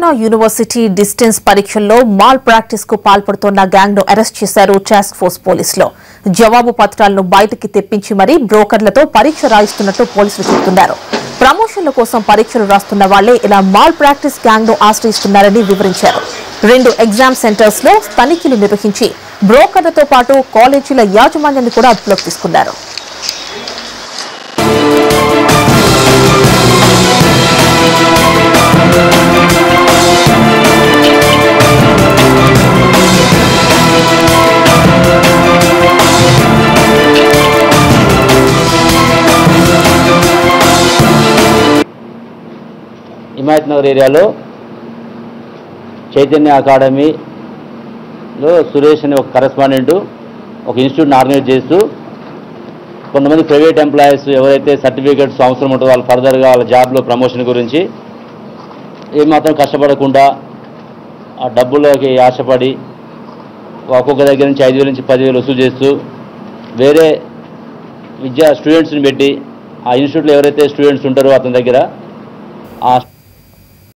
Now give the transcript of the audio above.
Nagarjuna university distance పరీక్షల్లో mall practice కు పాల్పడుతున్న గ్యాంగ్ ను అరెస్ట్ చేశారు టాస్క్ ఫోర్స్ పోలీసులు. జవాబు పత్రాలను బయటికి తెప్పించి మరీ బ్రోకర్లతో పరీక్ష రాయిస్తున్నట్టు పోలీసులు చెబుతున్నారు. ప్రమోషన్ల కోసం పరీక్షలు రాస్తున్న వాళ్లే ఇలా మాల్ ప్రాక్టీస్ గ్యాంగ్ ను ఆశ్రయిస్తున్నారని వివరించారు. 2 ఎగ్జామ్ సెంటర్స్ లో తనిఖీలు నిర్వహించి బ్రోకర్లతో పాటు కాలేజీల యాజమాన్యాన్ని కూడా అదుపులోకి తీసుకున్నారు. హిమాయత్ నగర్ ఏరియాలో చైతన్య అకాడమీలో సురేష్ అనే ఒక కరెస్పాండెంట్ ఒక ఇన్స్టిట్యూట్ని ఆర్గనైజ్ చేస్తూ కొంతమంది ప్రైవేట్ ఎంప్లాయీస్ ఎవరైతే సర్టిఫికేట్స్ అవసరం ఉంటుందో వాళ్ళు ఫర్దర్గా వాళ్ళ జాబ్లో ప్రమోషన్ గురించి ఏమాత్రం కష్టపడకుండా ఆ డబ్బులకి ఆశపడి ఒక్కొక్క దగ్గర నుంచి 5,000 నుంచి 10,000 వసూలు చేస్తూ వేరే స్టూడెంట్స్ని పెట్టి ఆ ఇన్స్టిట్యూట్లో ఎవరైతే స్టూడెంట్స్ ఉంటారో అతని దగ్గర ఆ